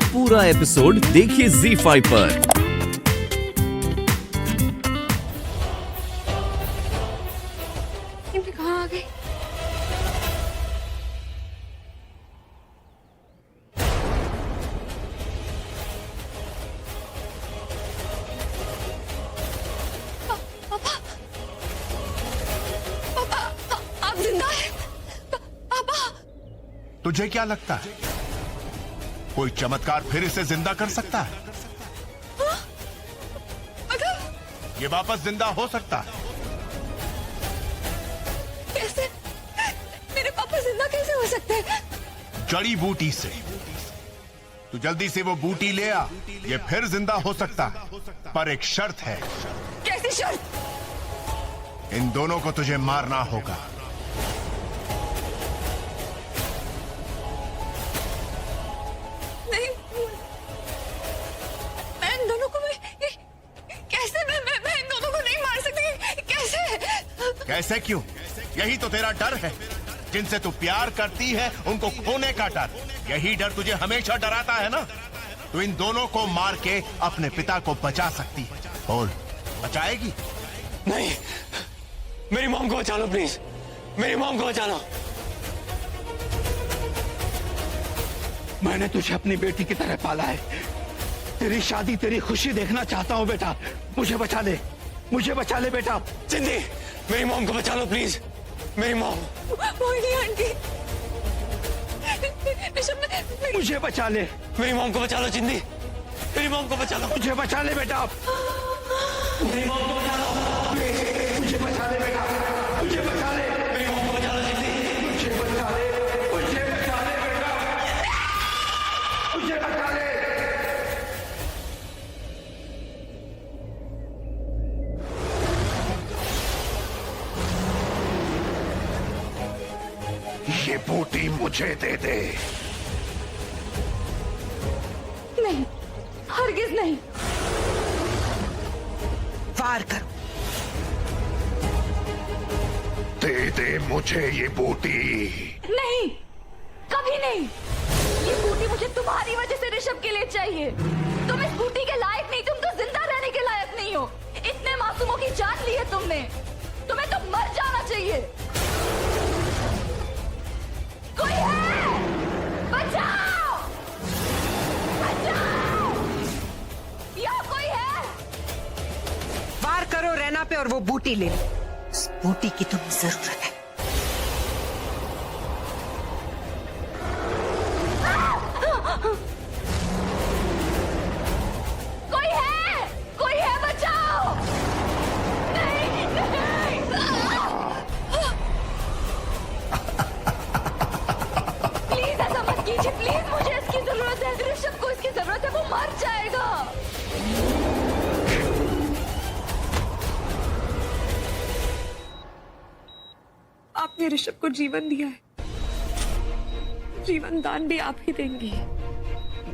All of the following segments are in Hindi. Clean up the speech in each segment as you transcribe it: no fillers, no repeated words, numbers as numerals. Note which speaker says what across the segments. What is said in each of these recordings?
Speaker 1: पूरा एपिसोड देखिए ZEE5 पर।
Speaker 2: ये कहाँ आ गई? पापा, पापा, आप जिंदा हैं? पापा,
Speaker 3: तुझे क्या लगता है कोई चमत्कार फिर इसे जिंदा कर सकता है?
Speaker 2: मतलब
Speaker 3: ये वापस जिंदा हो सकता है।
Speaker 2: कैसे? मेरे पापा जिंदा कैसे हो सकते हैं?
Speaker 3: जड़ी बूटी से। तू जल्दी से वो बूटी ले आ, ये फिर जिंदा हो सकता है, पर एक शर्त है।
Speaker 2: कैसी शर्त?
Speaker 3: इन दोनों को तुझे मारना होगा।
Speaker 2: नहीं, मैं इन दोनों को कैसे मैं इन दोनों को नहीं मार सकती। कैसे?
Speaker 3: कैसे क्यों? यही तो तेरा डर है। जिनसे तू प्यार करती है उनको खोने का डर, यही डर तुझे हमेशा डराता है ना। तू इन दोनों को मार के अपने पिता को बचा सकती है। बोल, बचाएगी?
Speaker 4: नहीं, मेरी मॉम को बचा लो प्लीज, मेरी मॉम को बचा लो।
Speaker 5: मैंने तुझे अपनी बेटी की तरह पाला है। तेरी शादी, तेरी खुशी देखना चाहता हूँ बेटा। मुझे बचा ले, मुझे बचा ले बेटा।
Speaker 4: चिंदी, मेरी मॉम को बचा लो प्लीज, मेरी मॉम।
Speaker 2: मोहिनी आंटी,
Speaker 5: मुझे बचा ले,
Speaker 4: मेरी मॉम को बचा लो चिंदी, मेरी मॉम को बचा लो।
Speaker 5: मुझे बचा ले बेटा।
Speaker 4: मेरी मॉम को बचा लो,
Speaker 5: मुझे बचा ले बेटा, मुझे बचा ले,
Speaker 4: मेरी मॉम को बचा लो चिंदी।
Speaker 5: मुझे बचा ले, मुझे बचा ले बेटा, मुझे बचा ले। ये बूटी मुझे दे दे।
Speaker 2: नहीं, हरगिज नहीं।
Speaker 6: वार करो।
Speaker 5: दे दे मुझे ये बूटी।
Speaker 2: नहीं, कभी नहीं। ये बूटी मुझे तुम्हारी वजह से ऋषभ के लिए चाहिए। तुम इस बूटी के लायक नहीं, तुम तो जिंदा रहने के लायक नहीं हो। इतने मासूमों की जान ली है तुमने, तुम्हें तो मर जाना चाहिए। कोई है? बचाओ! बचाओ! यहाँ कोई है?
Speaker 6: वार करो रैना पे और वो बूटी ले लो। उस बूटी की तुम्हें जरूरत है।
Speaker 2: कोई है? कोई है? बचाओ! नहीं, नहीं! प्लीज ऐसा मत कीजिए, प्लीज। मुझे इसकी जरूरत है, ऋषभ को इसकी जरूरत है, वो मर जाएगा। आपने ऋषभ को जीवन दिया है, जीवन दान भी आप ही देंगी।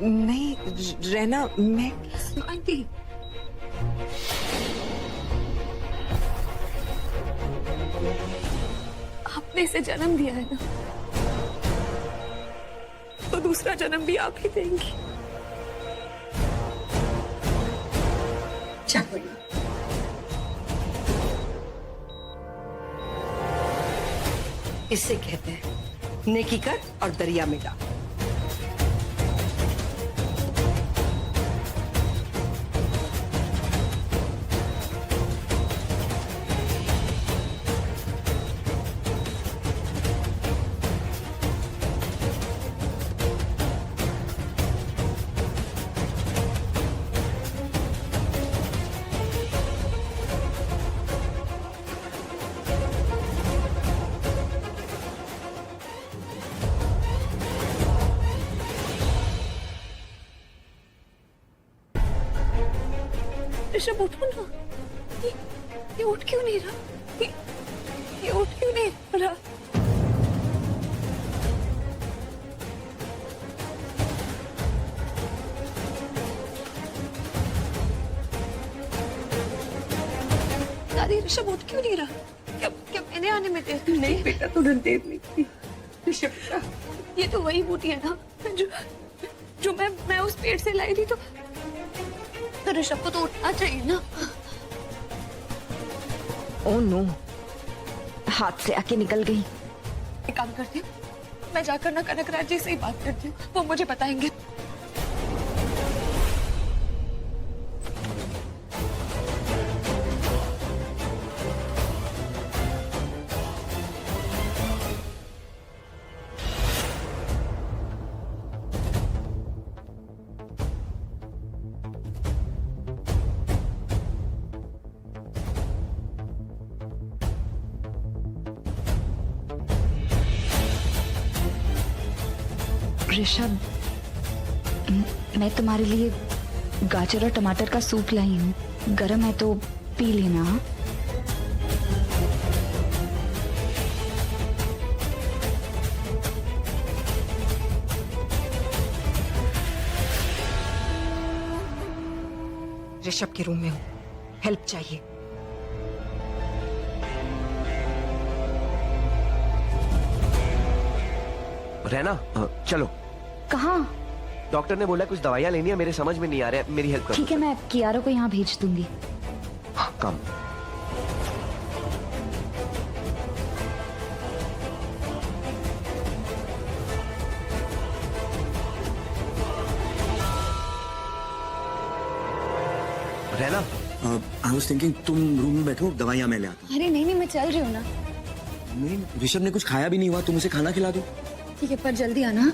Speaker 6: नहीं रैना, मैं
Speaker 2: आंटी, आपने इसे जन्म दिया है ना, तो दूसरा जन्म भी आप ही देंगी।
Speaker 6: इससे कहते हैं नेकी कर और दरिया में डाल।
Speaker 2: ऋषभ उठो ना। ये उठ क्यों नहीं रहा? ये उठ क्यों नहीं रहा? दादी, ऋषभ उठ क्यों नहीं रहा? क्या क्या मैंने आने में देर?
Speaker 6: नहीं बेटा, तूने देर नहीं की। ऋषभ,
Speaker 2: ये तो वही बूटी है ना जो जो मैं उस पेड़ से लाई थी तो ऋषभ को तो उठना चाहिए ना।
Speaker 7: ओह नो, हाथ से आके निकल गई।
Speaker 2: एक काम करती हूँ, मैं जाकर ना कनकराज जी से ही बात करती हूँ, वो मुझे बताएंगे।
Speaker 7: ऋषभ, मैं तुम्हारे लिए गाजर और टमाटर का सूप लाई हूँ। गरम है तो पी लेना। हाँ?
Speaker 6: ऋषभ के रूम में हूँ, हेल्प चाहिए।
Speaker 8: रहना, चलो।
Speaker 7: कहाँ?
Speaker 8: डॉक्टर ने बोला कुछ दवाइयाँ लेनी है, मेरे समझ में नहीं आ रहा है, मेरी हेल्प करो।
Speaker 7: ठीक है, मैं कियारा को यहाँ भेज दूंगी।
Speaker 8: कम। रहना,
Speaker 9: आई वाज थिंकिंग तुम रूम में बैठो, दवाइयाँ मैं ले आता हूँ।
Speaker 2: अरे नहीं, मैं चल रही हूँ ना।
Speaker 9: नहीं, ऋषभ ने कुछ खाया भी नहीं हुआ, तुम उसे खाना खिला दो।
Speaker 2: ठीक है, पर जल्दी आना।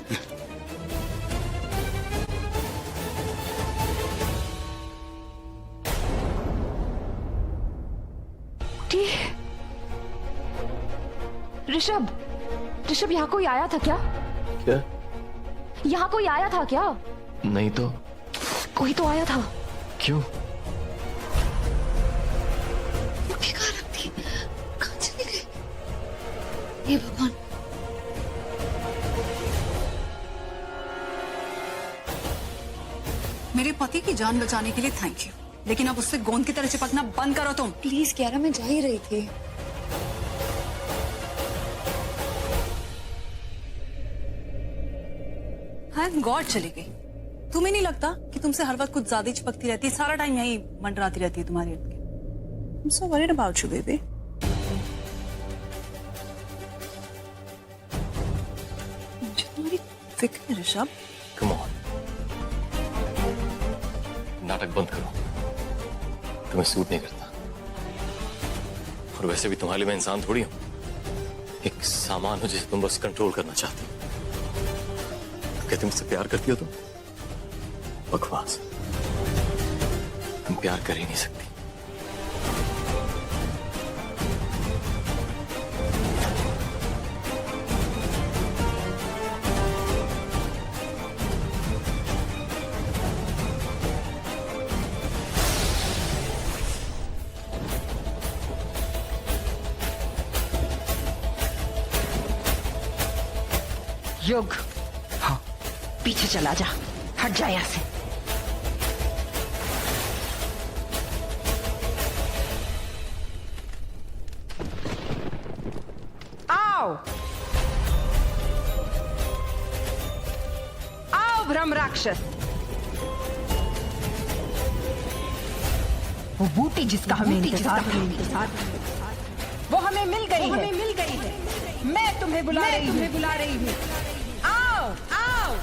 Speaker 7: ऋषभ, ऋषभ, यहाँ कोई आया था क्या?
Speaker 4: क्या?
Speaker 7: यहाँ कोई आया था क्या?
Speaker 4: नहीं तो।
Speaker 7: कोई तो आया था।
Speaker 4: क्यों?
Speaker 2: कहाँ रख दी? कहाँ चली गई? हे भगवान।
Speaker 10: मेरे पति की जान बचाने के लिए थैंक यू, लेकिन अब उससे गोंद की तरह चिपकना बंद करो तुम।
Speaker 2: प्लीज कियारा, मैं जा ही रही थी।
Speaker 10: थैंक गॉड चली गई। तुम्हें नहीं लगता कि तुमसे हर वक्त कुछ ज्यादा ही चिपकती रहती है, सारा टाइम यही मंडराती रहती है तुम्हारी इर्द गिर्द। I'm so worried about you, baby. मुझे तुम्हारी फिक्र है ऋषभ।
Speaker 4: कम ऑन, नाटक बंद करो, तुम्हें सूट नहीं करता। और वैसे भी तुम्हारे लिए मैं इंसान थोड़ी हूं, एक सामान हो जिसे तुम बस कंट्रोल करना चाहती हो। क्या तुम मुझसे प्यार करती हो? तुम बकवास, तुम प्यार कर ही नहीं सकती।
Speaker 7: युग, हाँ, पीछे चला जा, हट जा यहाँ से।
Speaker 6: आओ, आओ ब्रह्म राक्षस। वो बूटी जिसका हमें इंतजार था, वो हमें मिल गई है। मैं तुम्हें बुला रही हूँ। आओ, आओ।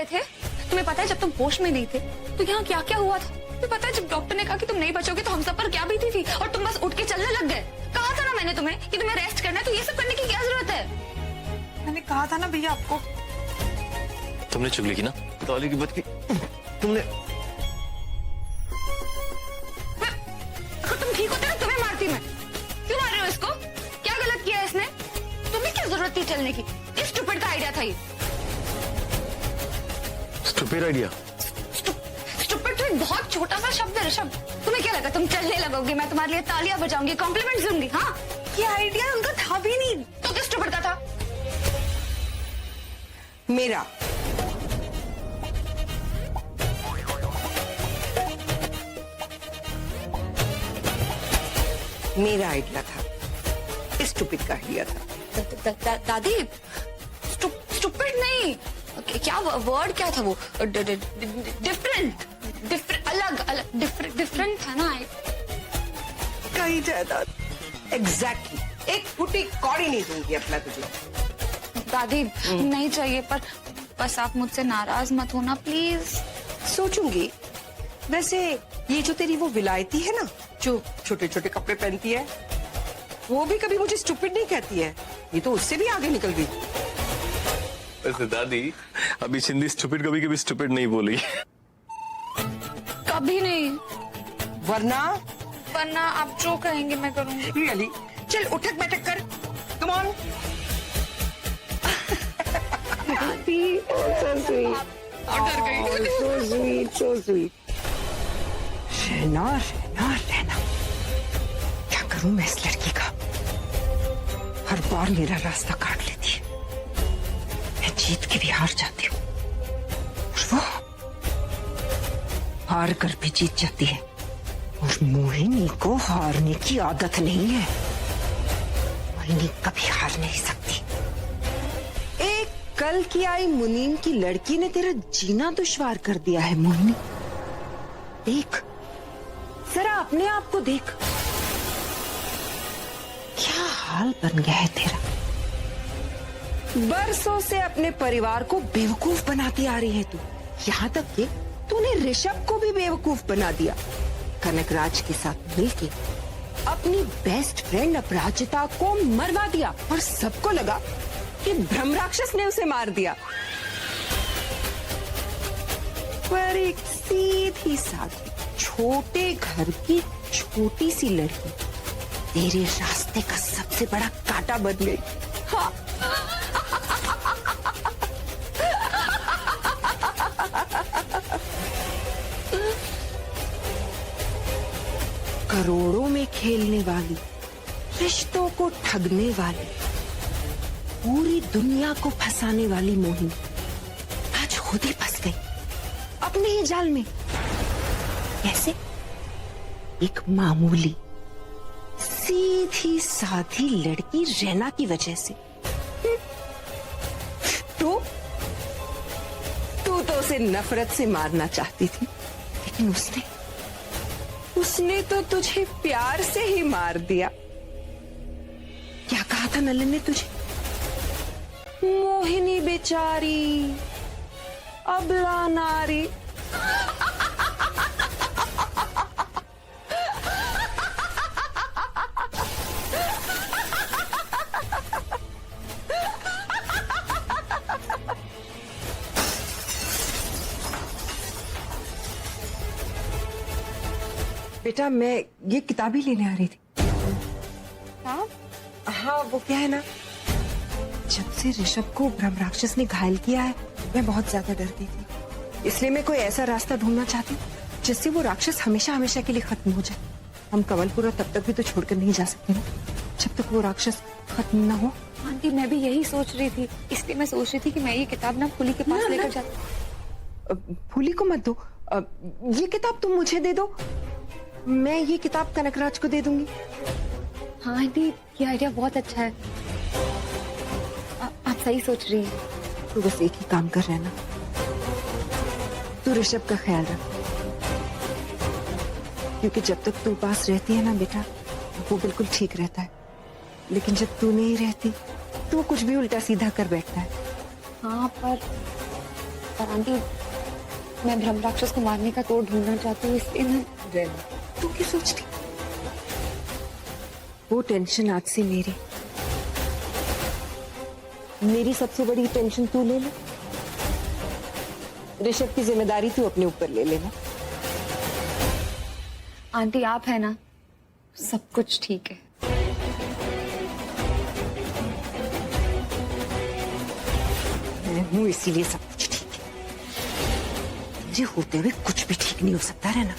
Speaker 2: थे? तुम्हें पता है जब तुम होश में नहीं थे तो यहाँ क्या क्या हुआ था? तुम्हें पता है जब डॉक्टर ने कहा कि तुम नहीं बचोगे तो हम सब पर क्या बीती थी और तुम बस उठ के चलने लग गए? कहा था ना मैंने तुम्हें कि तुम्हें रेस्ट करना है, तो ये सब करने की क्या जरूरत है?
Speaker 10: मैंने कहा था ना भैया आपको।
Speaker 4: तुमने चुगली की ना, तौली की बात की तुमने।
Speaker 2: अगर तुम ठीक होते ना तुम्हें मारती मैं। क्यों मार रहे हो इसको? क्या गलत किया इसने? तुम्हें क्या जरूरत थी चलने की? इस स्टूपिड का आइडिया था ये।
Speaker 4: Stupid idea.
Speaker 2: स्टूपिड तो एक बहुत छोटा सा शब्द है ऋषभ। तुम्हें क्या लगा तुम चलने लगोगे, मैं तुम्हारे लिए तालियां बजाऊंगी, कॉम्प्लीमेंट्स दूंगी? हाँ,
Speaker 10: ये आइडिया उनका था भी नहीं।
Speaker 2: तो किस स्टूपिड का था?
Speaker 6: मेरा। मेरा आइडिया था, स्टूपिड का आइडिया था।
Speaker 2: दादी, स्टूपिड नहीं, क्या वर्ड क्या था वो? डिफरेंट, अलग, डिफरेंट था ना।
Speaker 6: कहीं जायदाद एग्जैक्टली एक फुटी कौड़ी नहीं दूंगी अपना तुझे।
Speaker 2: दादी नहीं चाहिए, पर बस आप मुझसे नाराज मत होना प्लीज।
Speaker 6: सोचूंगी। वैसे ये जो तेरी वो विलायती है ना, जो छोटे छोटे कपड़े पहनती है, वो भी कभी मुझे स्टूपिड नहीं कहती है। ये तो उससे भी आगे निकल गई।
Speaker 4: वैसे दादी, अभी सिंधी स्टूपिड कभी कभी स्टूपिड नहीं बोली।
Speaker 2: कभी नहीं।
Speaker 6: वरना
Speaker 2: आप जो कहेंगे मैं करूंगी।
Speaker 6: रियली? चल उठक बैठक कर, कम ऑन। so sweet. रहना। क्या करूं मैं इस लड़की का? हर बार मेरा रास्ता काट लेती है। मैं जीत के भी हार जाती हूँ, और वो हार कर भी जीत जाती है। और मोहिनी को हारने की आदत नहीं है। मोहिनी कभी हार नहीं सकती। एक कल की आई मुनीम की लड़की ने तेरा जीना दुश्वार कर दिया है मोहिनी। देख, जरा अपने आप को देख, क्या हाल बन गया है तेरा। बरसों से अपने परिवार को बेवकूफ बनाती आ रही है तू। यहाँ तक कि तूने ऋषभ को भी बेवकूफ बना दिया। कनकराज के साथ मिलके अपनी बेस्ट फ्रेंड अपराजिता को मरवा दिया, और सबको लगा कि ब्रह्म राक्षस ने उसे मार दिया। पर एक सीधी साधी छोटे घर की छोटी सी लड़की तेरे रास्ते का सबसे बड़ा कांटा बन गई। हाँ। करोड़ों में खेलने वाली, रिश्तों को ठगने वाली, पूरी दुनिया को फंसाने वाली मोहिनी आज खुद ही फंस गई अपने ही जाल में। कैसे? एक मामूली सीधी साधी लड़की रैना की वजह से। तू तो उसे नफरत से मारना चाहती थी, लेकिन उसने तो तुझे प्यार से ही मार दिया। क्या कहा था नलन ने तुझे? मोहिनी बेचारी, अबला नारी। बेटा, मैं ये किताब ही लेने आ रही थी। हाँ, वो क्या है ना, जब से ऋषभ को ब्रह्म राक्षस ने घायल किया है, मैं बहुत ज्यादा डर गई थी। इसलिए मैं कोई ऐसा रास्ता ढूंढना चाहती हूँ जिससे वो राक्षस हमेशा हमेशा के लिए खत्म हो जाए। हम कमलपुरा तब तक भी तो छोड़कर नहीं जा सकते ना, जब तक वो राक्षस खत्म ना हो।
Speaker 2: आंटी, मैं भी यही सोच रही थी, इसलिए मैं सोच रही थी कि मैं ये किताब ना फूली के पास लेकर जाती।
Speaker 6: फूली को मत दो, ये किताब तुम मुझे दे दो। मैं ये किताब कनकराज को दे दूंगी।
Speaker 2: हाँ आंटी, ये आइडिया बहुत अच्छा है। आप सही सोच रही हैं।
Speaker 6: तू बस एक ही काम कर रहना, तू ऋषभ का ख्याल रख, क्योंकि जब तक तू पास रहती है ना बेटा, वो बिल्कुल ठीक रहता है। लेकिन जब तू नहीं रहती तो वो कुछ भी उल्टा सीधा कर बैठता है।
Speaker 2: हाँ, पर आंटी, मैं ब्रह्म राक्षस को मारने का तोड़ ढूंढना चाहती हूँ, इसलिए मैं।
Speaker 6: तू क्या सोचती? वो टेंशन आज से मेरी सबसे बड़ी टेंशन तू ले ले। ऋषभ की जिम्मेदारी तू अपने ऊपर ले लेना।
Speaker 2: आंटी, आप है ना, सब कुछ ठीक है।
Speaker 6: मैं हूं, इसीलिए सब कुछ ठीक है। मुझे होते हुए कुछ भी ठीक नहीं हो सकता है ना।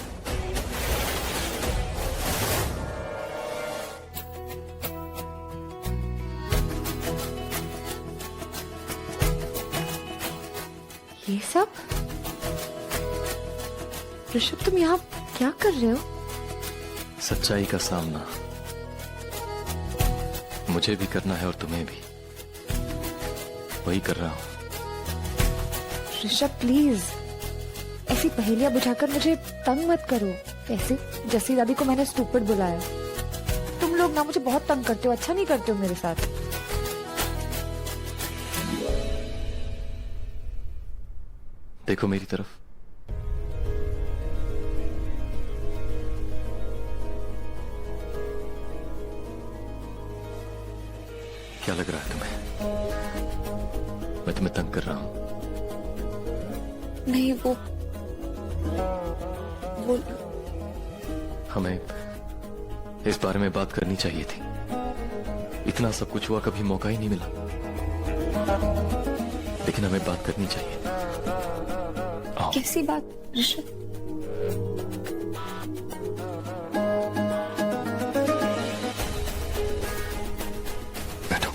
Speaker 7: ये सब ऋषभ, तुम यहाँ क्या कर रहे हो?
Speaker 4: सच्चाई का सामना मुझे भी करना है और तुम्हें भी, वही कर रहा हूं।
Speaker 7: ऋषभ प्लीज, ऐसी पहेलियां बुझाकर मुझे तंग मत करो। ऐसे जैसी दादी को मैंने स्टूपिड बुलाया। तुम लोग ना मुझे बहुत तंग करते हो, अच्छा नहीं करते हो मेरे साथ।
Speaker 4: देखो मेरी तरफ। क्या लग रहा है तुम्हें? मैं तुम्हें तंग कर रहा हूं?
Speaker 7: नहीं, वो
Speaker 4: हमें इस बारे में बात करनी चाहिए थी। इतना सब कुछ हुआ, कभी मौका ही नहीं मिला। लेकिन हमें बात करनी चाहिए। आओ।
Speaker 7: कैसी बात ऋषभ?
Speaker 4: बैठो।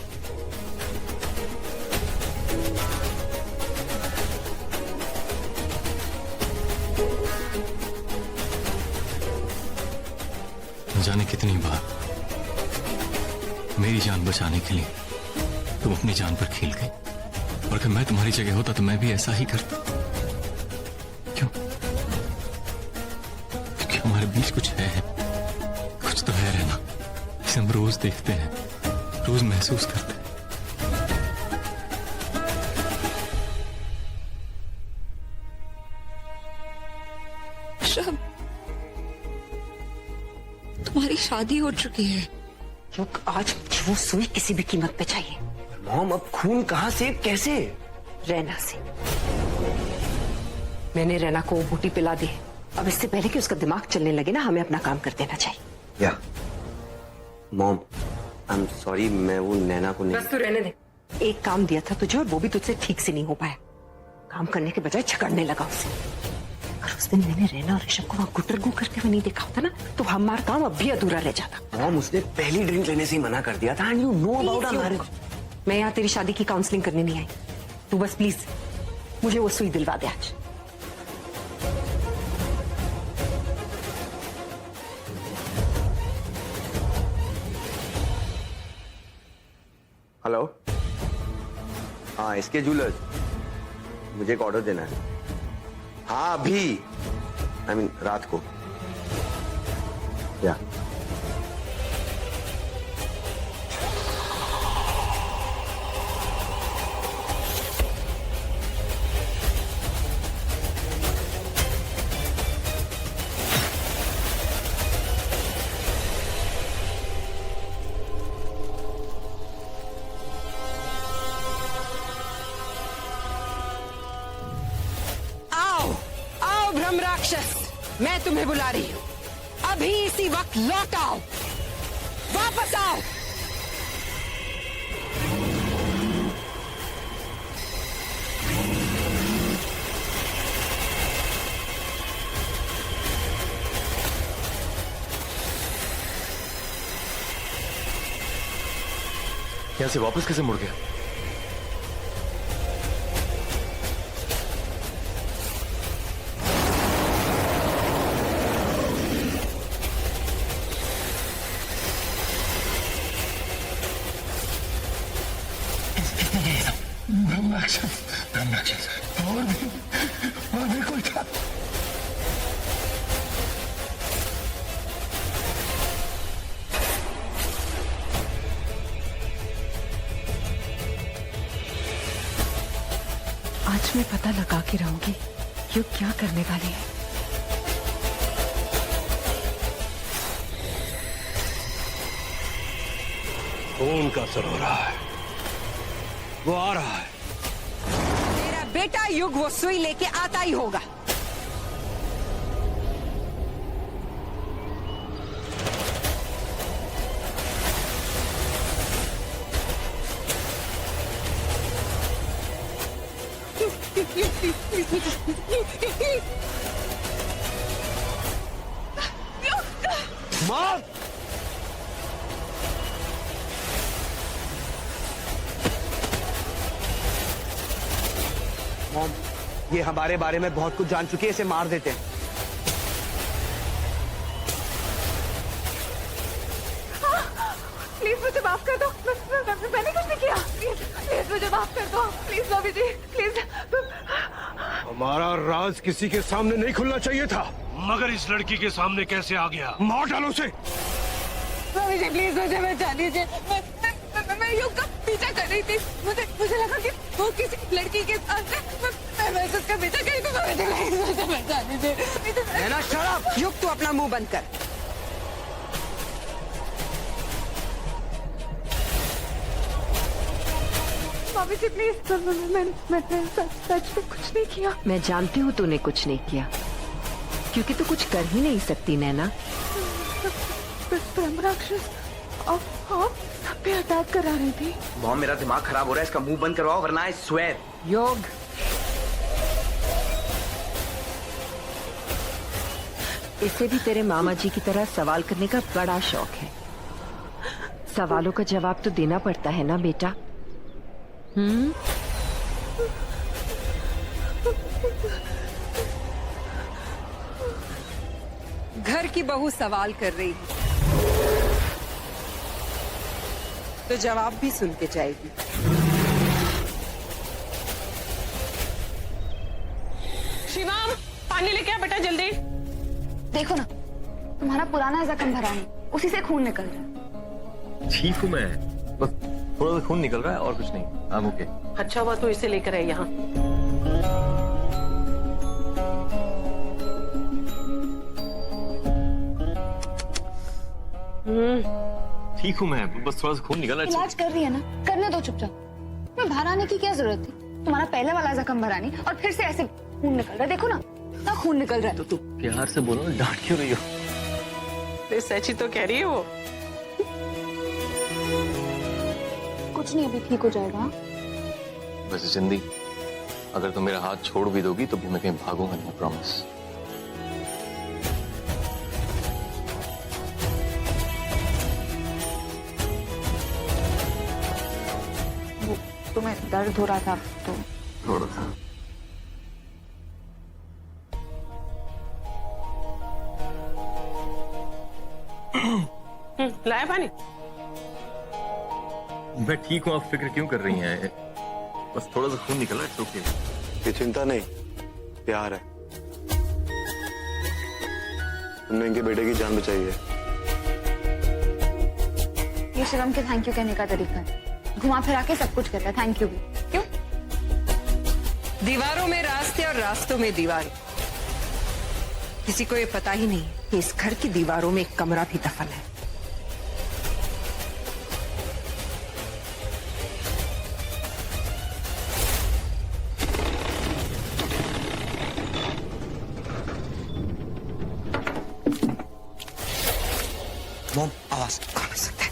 Speaker 4: न जाने कितनी बार मेरी जान बचाने के लिए तुम अपनी जान पर खेल गई, और अगर मैं तुम्हारी जगह होता तो मैं भी ऐसा ही करता। क्यों? क्योंकि हमारे बीच कुछ है, कुछ तो है रहना, जिसे हम रोज देखते हैं, रोज महसूस करते हैं।
Speaker 7: ऋषभ, तुम्हारी शादी हो चुकी है।
Speaker 6: युग, आज मुझे वो सुई किसी भी कीमत पे चाहिए।
Speaker 8: मॉम, अब खून कहाँ से, कैसे?
Speaker 6: रैना से। मैंने रैना को वो बूटी पिला दी है। अब इससे पहले कि उसका दिमाग चलने लगे ना, हमें अपना काम कर देना चाहिए।
Speaker 8: या मॉम, आई एम सॉरी, मैं वो नैना को नहीं।
Speaker 6: बस तू रहने दे। एक काम दिया था तुझे और वो भी तुझसे ठीक से नहीं हो पाया। काम करने के बजाय झगड़ने लगा उससे। अगर उस दिन मैंने रैना और ऋषभ को वहां गुटरगू करते हुए नहीं देखा होता ना, तो हमारा काम अब भी अधूरा रह जाता।
Speaker 8: मॉम, उसने पहली ड्रिंक लेने से ही मना कर दिया था। And you know about our marriage.
Speaker 6: मैं यहाँ तेरी शादी की काउंसलिंग करने नहीं आई। तू बस प्लीज मुझे वो सुई दिलवा दे आज।
Speaker 8: हेलो, हाँ इसके ज्वेलर्स, मुझे एक ऑर्डर देना है। हाँ अभी, आई मीन रात को। या
Speaker 6: ब्रह्म राक्षस, मैं तुम्हें बुला रही हूँ। अभी इसी वक्त लौट आओ, वापस आओ।
Speaker 4: यहां से वापस कैसे मुड़ गया?
Speaker 5: और भी कोई था।
Speaker 6: आज मैं पता लगा के रहूंगी युग क्या करने वाली है।
Speaker 5: खून का असर हो रहा है, वो आ रहा है।
Speaker 6: तेरा बेटा युग वो सुई लेके आता ही होगा।
Speaker 5: माँ मॉम, ये हमारे बारे में बहुत कुछ जान चुकी है, इसे मार देते हैं।
Speaker 2: प्लीज मुझे माफ कर दो। मैंने कुछ नहीं किया। प्लीज प्लीज मुझे माफ कर दो। प्लीज भाभी जी प्लीज।
Speaker 5: हमारा राज किसी के सामने नहीं खुलना चाहिए था,
Speaker 11: मगर इस लड़की के सामने कैसे आ गया?
Speaker 5: मार डालो उसे।
Speaker 2: भाभी जी प्लीज मुझे बचा लीजिए। मैं युग का पीछा कर रही थी। मुझे लगा कि वो किसी लड़की के साथ है। मैं उसका पीछा करी तो मुझे बचा लीजिए।
Speaker 6: नैना शराब। युग, तू अपना मुंह बंद कर।
Speaker 2: भाभी जी प्लीज। मैंने सच में कुछ नहीं किया।
Speaker 6: मैं जानती हूँ तूने कुछ नहीं किया, क्योंकि तू कुछ कर ही नहीं सकती नैना।
Speaker 2: ब्रह्म राक्षस आप सब पे अटैक करा रही थी।
Speaker 8: मॉम, मेरा दिमाग खराब हो रहा है, इसका मुंह बंद करवाओ वरना आई स्वेयर।
Speaker 6: योग, इसे भी तेरे मामा जी की तरह सवाल करने का बड़ा शौक है। सवालों का जवाब तो देना पड़ता है ना बेटा। घर की बहू सवाल कर रही है तो जवाब भी सुन के जाएगी।
Speaker 10: शिवम, पानी लेके आ बेटा जल्दी।
Speaker 7: देखो ना, तुम्हारा पुराना जख्म भरा है, उसी से खून निकल रहा है।
Speaker 4: ठीक हूँ मैं, बस थोड़ा सा खून निकल रहा है और कुछ नहीं। I'm okay।
Speaker 10: अच्छा हुआ तो इसे लेकर आए यहाँ।
Speaker 4: ठीक हूँ मैं, बस थोड़ा सा खून निकल रहा है।
Speaker 7: इलाज कर रही है ना, करने दो चुपचाप। मैं बाहर आने की क्या जरूरत थी? तुम्हारा पहले वाला जख्म भरा नहीं और फिर से ऐसे खून निकल रहा है। देखो ना, इतना खून निकल रहा है।
Speaker 4: तो तू प्यार से बोलो ना, डांट क्यों रही हो?
Speaker 10: सच ही तो कह रही है वो।
Speaker 7: कुछ नहीं, अभी ठीक हो जाएगा।
Speaker 4: वैसे जिंदी, अगर तुम मेरा हाथ छोड़ भी दोगी तो भी मैं कहीं भागूंगा नहीं, प्रॉमिस।
Speaker 7: तुम्हें दर्द हो रहा था तो
Speaker 4: थोड़ा सा।
Speaker 10: लाया पानी?
Speaker 4: मैं ठीक हूँ, आप फिक्र क्यों कर रही हैं? बस थोड़ा सा खून निकला है, ओके।
Speaker 12: ये चिंता नहीं, प्यार है। तुमने इनके बेटे की जान बचाई है।
Speaker 7: ये शिवम के थैंक यू कहने का तरीका है। घुमा फिरा के सब कुछ कहता है थैंक यू भी। क्यों?
Speaker 6: दीवारों में रास्ते और रास्तों में दीवारें। किसी को ये पता ही नहीं कि इस घर की दीवारों में एक कमरा भी दफन है।
Speaker 5: मॉम, आवाज।
Speaker 6: कौन हो सकता है?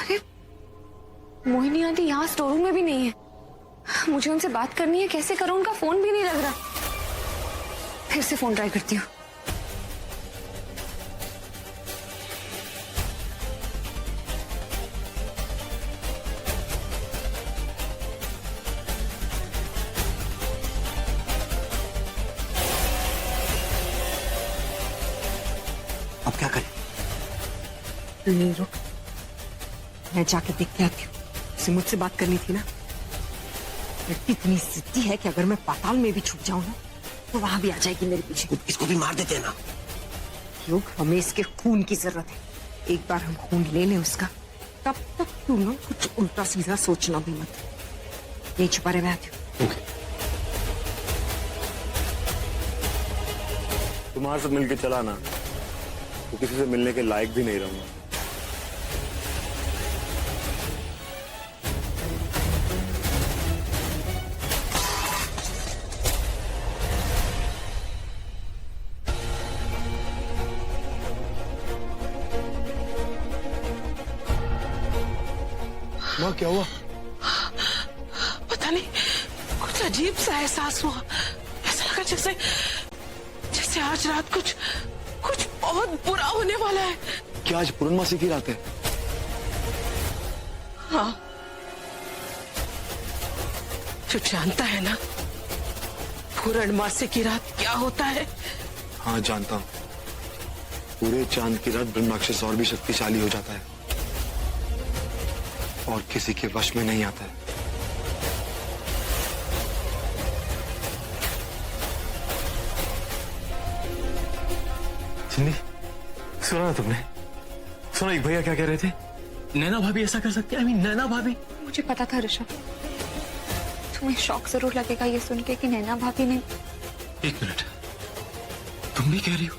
Speaker 7: अरे मोहिनी आंटी यहाँ स्टोर रूम में भी नहीं है। मुझे उनसे बात करनी है, कैसे करूं? उनका फोन भी नहीं लग रहा। फिर से फोन ट्राई करती हूँ।
Speaker 5: अब क्या करें?
Speaker 6: नहीं रुक, मैं जाके देख के आती हूँ। उसे मुझसे बात करनी थी ना। लड़की इतनी जिद्दी है कि अगर मैं पाताल में भी छुप जाऊं ना तो वहां भी आ जाएगी मेरे पीछे।
Speaker 5: इसको भी मार देते हैं ना।
Speaker 6: योग, हमें इसके खून की जरूरत है। एक बार हम खून ले लें उसका, तब तक तू ना कुछ उल्टा सीधा सोचना भी मत। नहीं छुपा रहे, मैं आती हूँ।
Speaker 12: तुम्हारे साथ मिलके चला ना तो किसी से मिलने के लायक भी नहीं रहूंगा।
Speaker 5: माँ क्या हुआ?
Speaker 6: पता नहीं, कुछ अजीब सा एहसास हुआ। ऐसा लगा जैसे जैसे आज रात कुछ कुछ बहुत बुरा होने वाला है।
Speaker 5: क्या आज पूर्णमासी की रात है?
Speaker 6: हाँ, तू जानता है ना पूर्णमासी की रात क्या होता है?
Speaker 5: हाँ जानता हूँ। पूरे चांद की रात ब्रह्माक्षस और भी शक्तिशाली हो जाता है और किसी के वश में नहीं आता है।
Speaker 4: सिंधी, सुना ना तुमने? सुना एक भैया क्या कह रहे थे? नैना भाभी ऐसा कर सकती है? नैना भाभी?
Speaker 7: मुझे पता था ऋषभ, तुम्हें शौक जरूर लगेगा ये सुन के कि नैना भाभी ने।
Speaker 4: एक मिनट, तुम भी कह रही हो?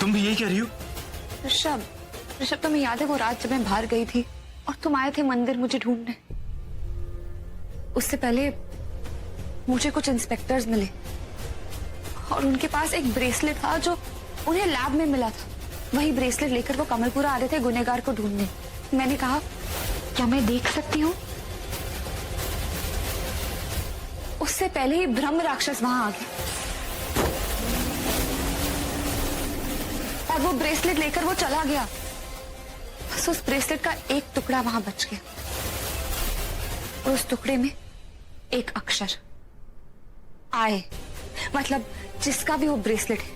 Speaker 4: तुम भी यही कह रही हो?
Speaker 7: ऋषभ तुम्हें याद है वो रात जब मैं बाहर गई थी और तुम आए थे मंदिर मुझे ढूंढने? उससे पहले मुझे कुछ इंस्पेक्टर्स मिले और उनके पास एक ब्रेसलेट था जो उन्हें लैब में मिला था। वही ब्रेसलेट लेकर वो कमलपुरा आ रहे थे गुनहगार को ढूंढने। मैंने कहा क्या मैं देख सकती हूँ? उससे पहले ही ब्रह्म राक्षस वहां आ गया और वो ब्रेसलेट लेकर वो चला गया। बस उस ब्रेसलेट का एक टुकड़ा वहां बच गया और उस टुकड़े में एक अक्षर आए, मतलब जिसका भी वो ब्रेसलेट है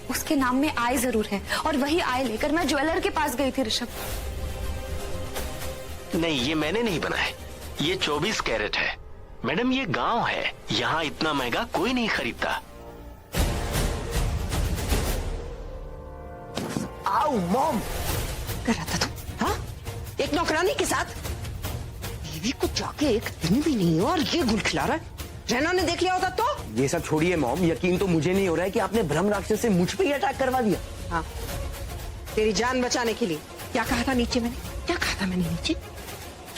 Speaker 7: उसके नाम में आय जरूर है और वही आय लेकर मैं ज्वेलर के पास गई थी ऋषभ।
Speaker 13: नहीं, ये मैंने नहीं बनाया, ये 24 कैरेट है मैडम। ये गांव है, यहाँ इतना महंगा कोई नहीं खरीदता।
Speaker 6: आओ मॉम, कर रहा था तुम? हाँ, एक नौकरानी के साथ बीवी को जाके एक दिन भी नहीं हुआ और ये गुल खिला रहा है। रैना ने देख लिया होता तो?
Speaker 8: ये सब छोड़िए मॉम, यकीन तो मुझे नहीं हो रहा है कि आपने ब्रह्म राक्षस से मुझ पे ही अटैक करवा दिया।
Speaker 6: हाँ, तेरी जान बचाने के लिए। क्या कहा था नीचे मैंने? क्या कहा था मैंने नीचे?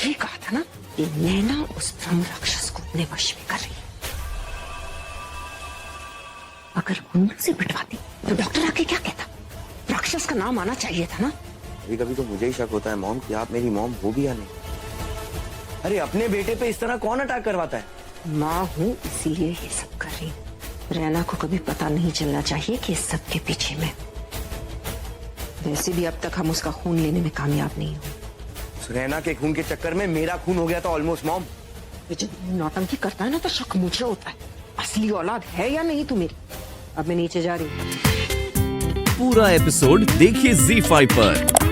Speaker 6: ये कहा था ना कि नैना उस ब्रह्म राक्षस को अपने वश में कर रही है। अगर मुन्ना से पिटवाती तो डॉक्टर आके क्या कहता? राक्षस का नाम आना चाहिए था ना।
Speaker 8: कभी कभी तो मुझे ही शक होता है मॉम कि आप मेरी मॉम हो भी या नहीं। अरे अपने बेटे पे इस तरह कौन अटैक करवाता है?
Speaker 6: माँ हूँ इसीलिए ये सब कर रही हूँ। रैना को कभी पता नहीं चलना चाहिए कि इस सब के पीछे मैं। वैसे भी अब तक हम उसका खून लेने में कामयाब नहीं हुए।
Speaker 8: रैना के खून के चक्कर में मेरा खून हो गया था ऑलमोस्ट मॉम।
Speaker 6: जब नौटंकी करता है ना तो शक मुझे होता है, असली औलाद है या नहीं तू मेरी। अब मैं नीचे जा रही हूँ।
Speaker 1: पूरा एपिसोड देखिए ZEE5 पर।